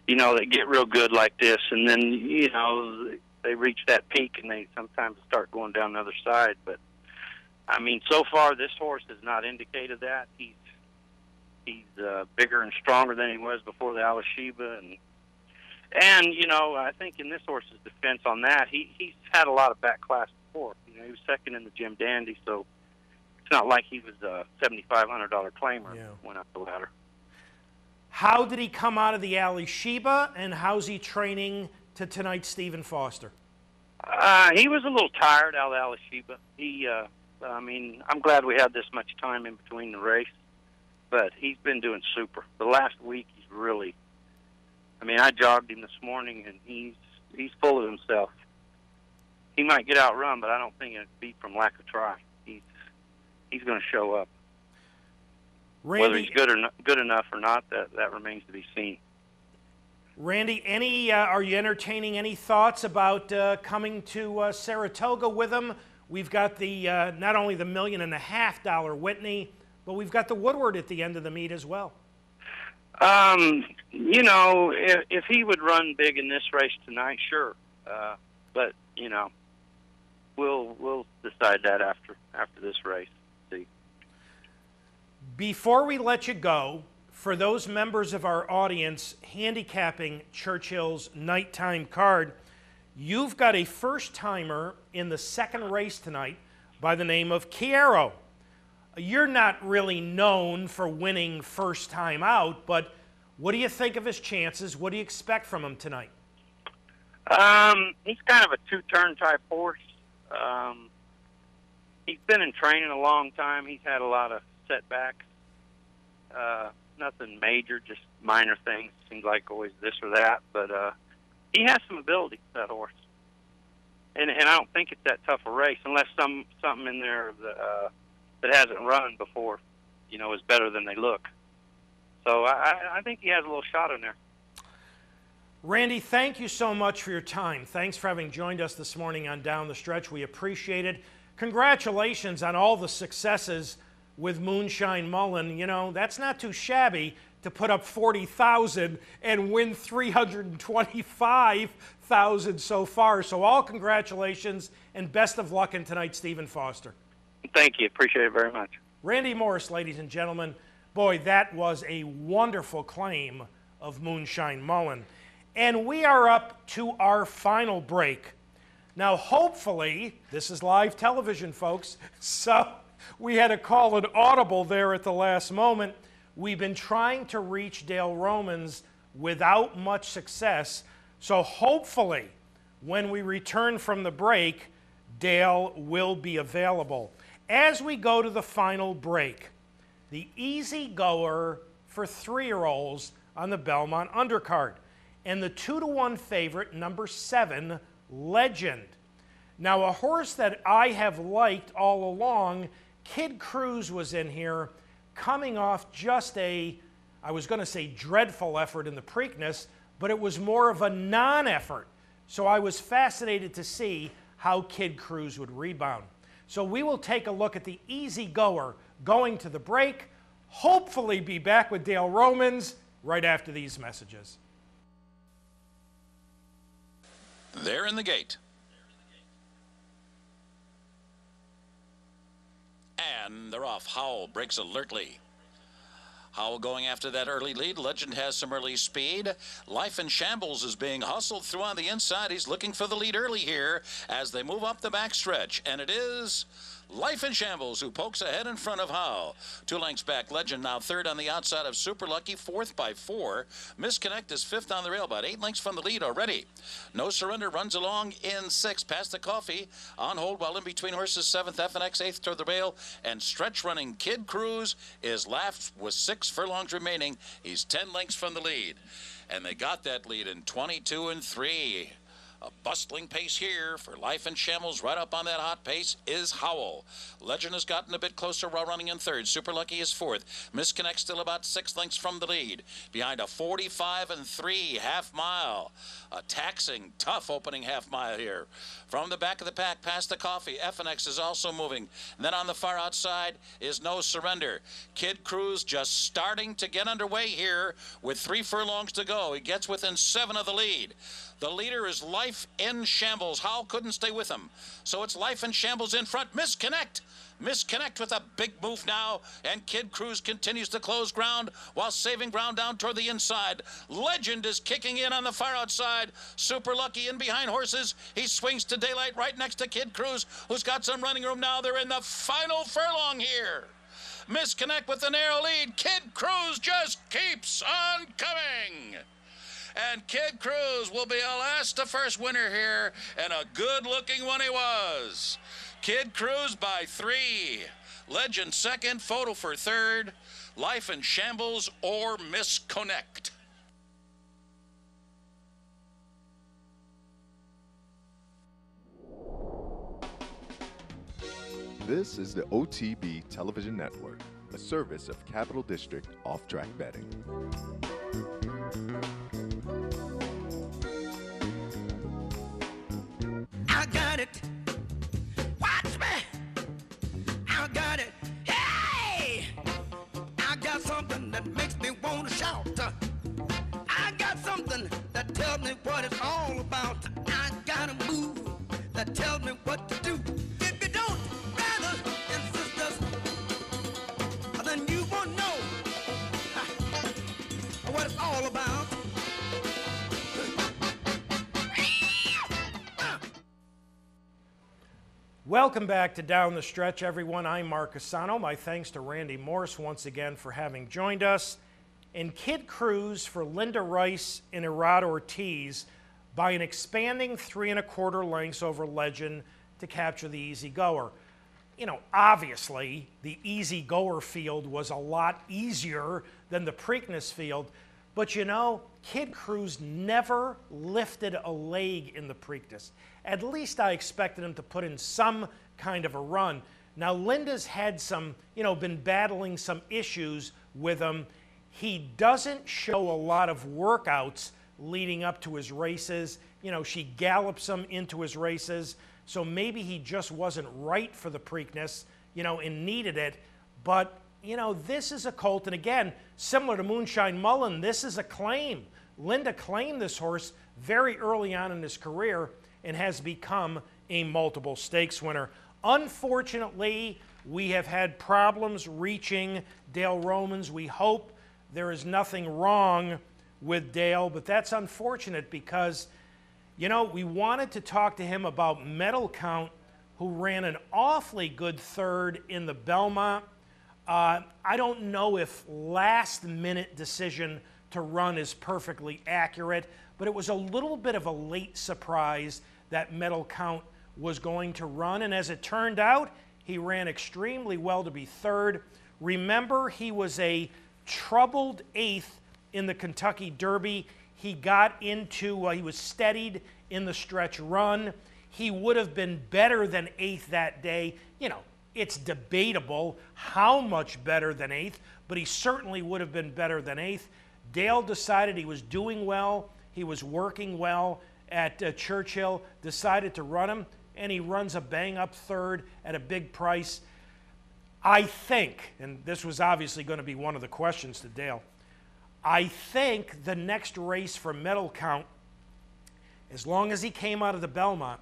you know, that get real good like this, and then, you know, they reach that peak and they sometimes start going down the other side. But, I mean, so far this horse has not indicated that. He's bigger and stronger than he was before the Ali Sheba, and you know, I think in this horse's defense on that, he's had a lot of back class before. You know, he was second in the Jim Dandy, so it's not like he was a $7,500 claimer. Yeah. Went up the ladder. How did he come out of the Ali Sheba, and how's he training to tonight's Stephen Foster? He was a little tired out of the Ali Sheba. I mean, I'm glad we had this much time in between the race, but he's been doing super. The last week, he's really, I mean, I jogged him this morning, and he's full of himself. He might get outrun, but I don't think it'd be from lack of try. He's going to show up. Randy, whether he's good enough or not, that remains to be seen. Randy, are you entertaining any thoughts about coming to Saratoga with him? We've got the not only the $1.5 million Whitney, but we've got the Woodward at the end of the meet as well. You know, if he would run big in this race tonight, sure. But you know, we'll decide that after this race. See. Before we let you go, for those members of our audience handicapping Churchill's nighttime card, you've got a first-timer in the second race tonight by the name of Chiaro. You're not really known for winning first time out, but what do you think of his chances? What do you expect from him tonight? He's kind of a two-turn type horse. He's been in training a long time. He's had a lot of setbacks. Nothing major, just minor things. Seems like always this or that, but he has some ability, that horse. And I don't think it's that tough a race unless something in there that hasn't run before, you know, is better than they look. So I think he has a little shot in there. Randy, thank you so much for your time. Thanks for having joined us this morning on Down the Stretch. We appreciate it. Congratulations on all the successes with Moonshine Mullin. You know, that's not too shabby to put up 40,000 and win 325,000 so far. So all congratulations and best of luck in tonight's Stephen Foster. Thank you. Appreciate it very much. Randy Morse, ladies and gentlemen. Boy, that was a wonderful claim of Moonshine Mullin. And we are up to our final break. Now, hopefully, this is live television, folks, so we had to call an audible there at the last moment. We've been trying to reach Dale Romans without much success, so hopefully, when we return from the break, Dale will be available. As we go to the final break, the easy goer for 3-year-olds on the Belmont undercard, and the 2-to-1 favorite, number 7, Legend. Now, a horse that I have liked all along, Kid Cruz was in here, coming off just I was going to say dreadful effort in the Preakness, but it was more of a non-effort. So I was fascinated to see how Kid Cruz would rebound. So we will take a look at the easy goer going to the break, hopefully be back with Dale Romans right after these messages. They're in the gate. And they're off. Howell breaks alertly. Howell going after that early lead. Legend has some early speed. Life in Shambles is being hustled through on the inside. He's looking for the lead early here as they move up the backstretch. And it is Life in Shambles who pokes ahead in front of Howell. 2 lengths back. Legend now third on the outside of Super Lucky, fourth by 4. Misconnect is fifth on the rail, about 8 lengths from the lead already. No Surrender runs along in 6th, past the Coffee. On hold while in between horses, 7th, FNX, 8th toward the rail. And stretch running Kid Cruz is left with 6 furlongs remaining. He's 10 lengths from the lead. And they got that lead in 22 and 3. A bustling pace here for Life in Shambles. Right up on that hot pace is Howell. Legend has gotten a bit closer while running in 3rd. Super Lucky is 4th. Misconnect still about 6 lengths from the lead. Behind a 45 and 3 half mile. A taxing, tough opening half mile here. From the back of the pack past the Coffee, FNX is also moving. And then on the far outside is No Surrender. Kid Cruz just starting to get underway here with 3 furlongs to go. He gets within 7 of the lead. The leader is Life in Shambles. Howell couldn't stay with him. So it's Life in Shambles in front. Misconnect. Misconnect with a big move now. And Kid Cruz continues to close ground while saving ground down toward the inside. Legend is kicking in on the far outside. Super Lucky in behind horses. He swings to daylight right next to Kid Cruz, who's got some running room now. They're in the final furlong here. Misconnect with the narrow lead. Kid Cruz just keeps on coming. And Kid Cruz will be a last to first winner here, and a good-looking one he was. Kid Cruz by 3. Legend second, Photo for third. Life in Shambles or Misconnect. This is the OTB Television Network, a service of Capital District Off-Track Betting. I got it. Watch me. I got it. Hey! I got something that makes me want to shout. I got something that tells me what it's all about. I got a move that tells me what to do. If you don't, brothers and sisters, then you won't know. what it's all about. Welcome back to Down the Stretch, everyone. I'm Mark Asano. My thanks to Randy Morse once again for having joined us. And Kid Cruz for Linda Rice and Irad Ortiz by an expanding 3 1/4 lengths over Legend to capture the Easy Goer. You know, obviously, the Easy Goer field was a lot easier than the Preakness field, but you know, Kid Cruz never lifted a leg in the Preakness. At least I expected him to put in some kind of a run. Now, Linda's had some, you know, been battling some issues with him. He doesn't show a lot of workouts leading up to his races. You know, she gallops him into his races, so maybe he just wasn't right for the Preakness, you know, and needed it. But, you know, this is a colt, and again, similar to Moonshine Mullin, this is a claim. Linda claimed this horse very early on in his career and has become a multiple stakes winner. Unfortunately, we have had problems reaching Dale Romans. We hope there is nothing wrong with Dale, but that's unfortunate because, you know, we wanted to talk to him about Medal Count, who ran an awfully good third in the Belmont. I don't know if last-minute decision to run is perfectly accurate, but it was a little bit of a late surprise that Medal Count was going to run, and as it turned out, he ran extremely well to be third. Remember, he was a troubled 8th in the Kentucky Derby. He got into, he was steadied in the stretch run. He would have been better than 8th that day. You know, it's debatable how much better than 8th, but he certainly would have been better than 8th. Dale decided he was doing well, he was working well at Churchill, decided to run him, and he runs a bang-up third at a big price. I think, and this was obviously going to be one of the questions to Dale, I think the next race for Medal Count, as long as he came out of the Belmont,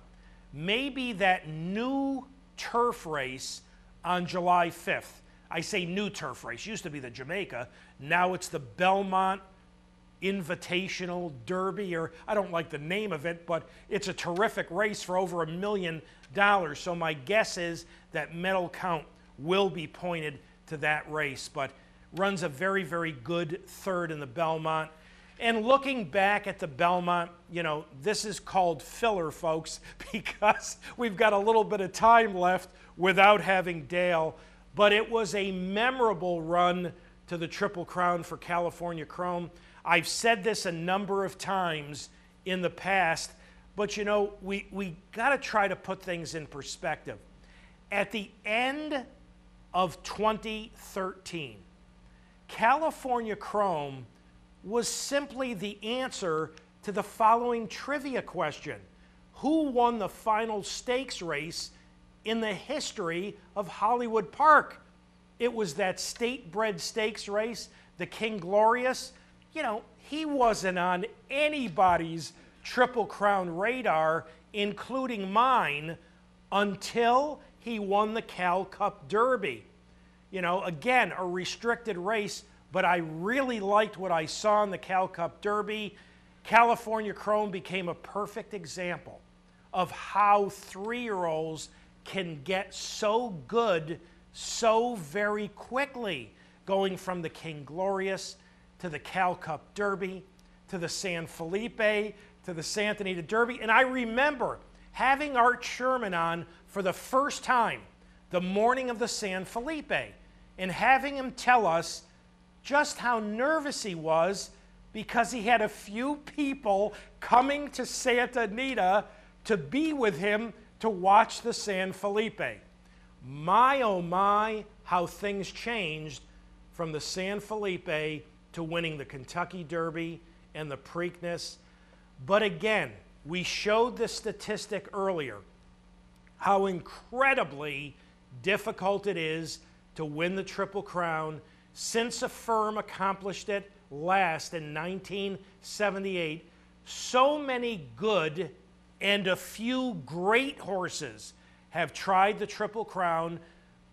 may be that new turf race on July 5th. I say new turf race. Used to be the Jamaica. Now it's the Belmont Invitational Derby, or I don't like the name of it, but it's a terrific race for over $1 million. So my guess is that Medal Count will be pointed to that race, but runs a very, very good third in the Belmont. And looking back at the Belmont, you know, this is called filler, folks, because we've got a little bit of time left without having Dale, but it was a memorable run to the Triple Crown for California Chrome. I've said this a number of times in the past, but you know, we got to try to put things in perspective. At the end of 2013, California Chrome was simply the answer to the following trivia question. Who won the final stakes race in the history of Hollywood Park? It was that state-bred stakes race, the King Glorious. You know, he wasn't on anybody's Triple Crown radar, including mine, until he won the Cal Cup Derby. You know, again, a restricted race, but I really liked what I saw in the Cal Cup Derby. California Chrome became a perfect example of how 3-year-olds can get so good so very quickly, going from the King Glorious to the Cal Cup Derby, to the San Felipe, to the Santa Anita Derby. And I remember having Art Sherman on for the first time the morning of the San Felipe and having him tell us just how nervous he was because he had a few people coming to Santa Anita to be with him to watch the San Felipe. My, oh my, how things changed from the San Felipe to winning the Kentucky Derby and the Preakness. But again, we showed the statistic earlier, how incredibly difficult it is to win the Triple Crown. Since a firm accomplished it last in 1978, so many good and a few great horses have tried the Triple Crown,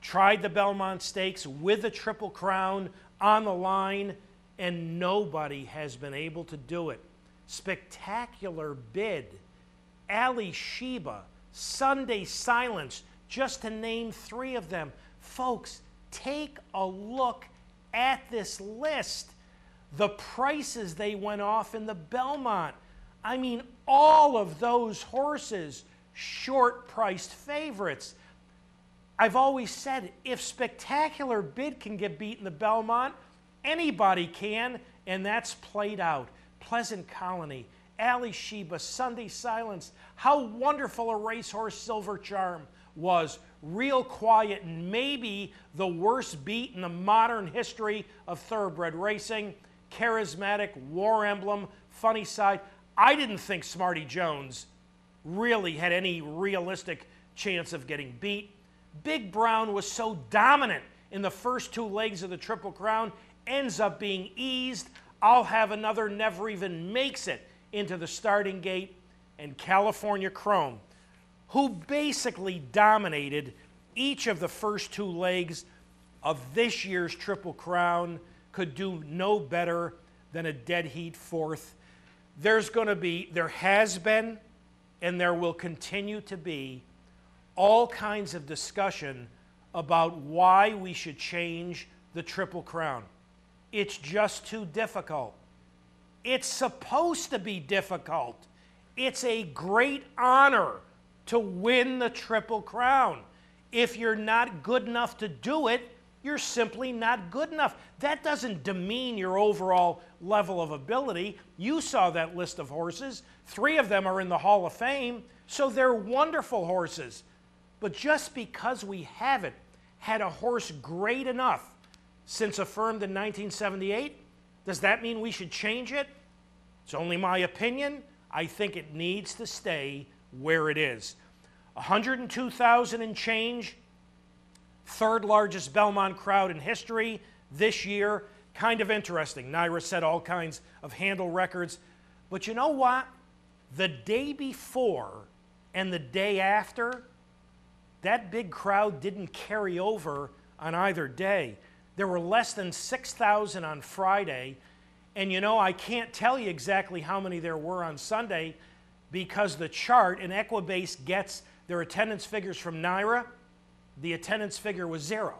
tried the Belmont Stakes with the Triple Crown on the line, and nobody has been able to do it. Spectacular Bid, Ali Sheba, Sunday Silence, just to name 3 of them. Folks, take a look at this list. The prices they went off in the Belmont. I mean, all of those horses, short-priced favorites. I've always said, if Spectacular Bid can get beat in the Belmont, anybody can, and that's played out. Pleasant Colony, Ali Sheba, Sunday Silence. How wonderful a racehorse Silver Charm was. Real quiet and maybe the worst beat in the modern history of thoroughbred racing. Charismatic, War Emblem, Funny Side. I didn't think Smarty Jones really had any realistic chance of getting beat. Big Brown was so dominant in the first 2 legs of the Triple Crown, ends up being eased. I'll Have Another never even makes it into the starting gate. And California Chrome, who basically dominated each of the first 2 legs of this year's Triple Crown, could do no better than a dead heat 4th. There has been, and there will continue to be, all kinds of discussion about why we should change the Triple Crown. It's just too difficult. It's supposed to be difficult. It's a great honor to win the Triple Crown. If you're not good enough to do it, you're simply not good enough. That doesn't demean your overall level of ability. You saw that list of horses. 3 of them are in the Hall of Fame, so they're wonderful horses. But just because we haven't had a horse great enough since affirmed in 1978, does that mean we should change it? It's only my opinion. I think it needs to stay where it is. 102,000 and change, 3rd largest Belmont crowd in history this year. Kind of interesting. Naira set all kinds of handle records. But you know what? The day before and the day after, that big crowd didn't carry over on either day. There were less than 6,000 on Friday. And you know, I can't tell you exactly how many there were on Sunday because the chart, and Equibase gets their attendance figures from Naira. The attendance figure was 0.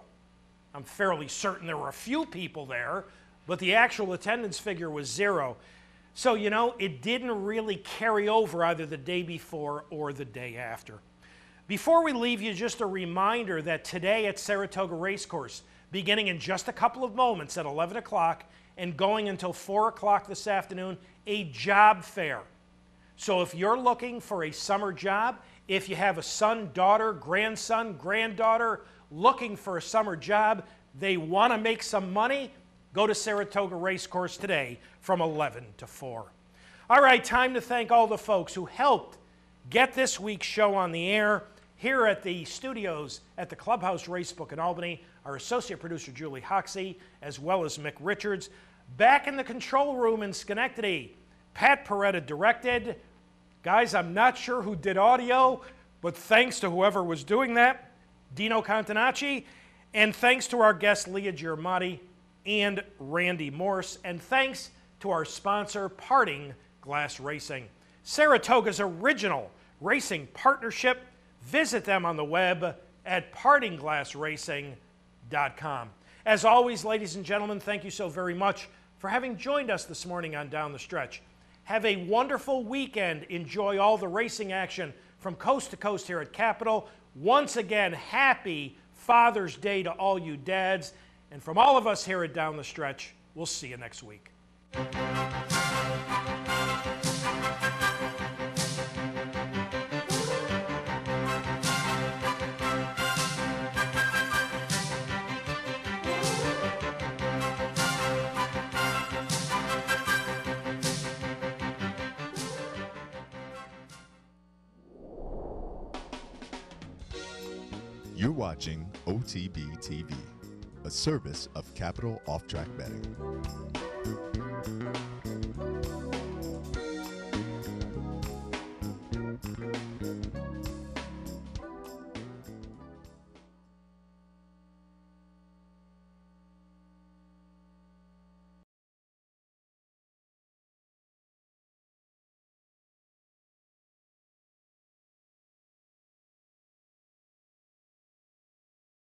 I'm fairly certain there were a few people there, but the actual attendance figure was 0. So, you know, it didn't really carry over either the day before or the day after. Before we leave you, just a reminder that today at Saratoga Racecourse, beginning in just a couple of moments at 11 o'clock and going until 4 o'clock this afternoon, a job fair. So if you're looking for a summer job, if you have a son, daughter, grandson, granddaughter looking for a summer job, they want to make some money, go to Saratoga Racecourse today from 11 to 4. All right, time to thank all the folks who helped get this week's show on the air here at the studios at the Clubhouse Racebook in Albany, our associate producer Julie Hoxie, as well as Mick Richards. Back in the control room in Schenectady, Pat Peretta directed. Guys, I'm not sure who did audio, but thanks to whoever was doing that, Dino Contanacci, and thanks to our guests Leah Gyarmati and Randy Morse, and thanks to our sponsor, Parting Glass Racing, Saratoga's original racing partnership. Visit them on the web at partingglassracing.com. As always, ladies and gentlemen, thank you so very much for having joined us this morning on Down the Stretch. Have a wonderful weekend. Enjoy all the racing action from coast to coast here at Capitol. Once again, happy Father's Day to all you dads. And from all of us here at Down the Stretch, we'll see you next week. You're watching OTB TV, a service of Capital Off-Track Betting.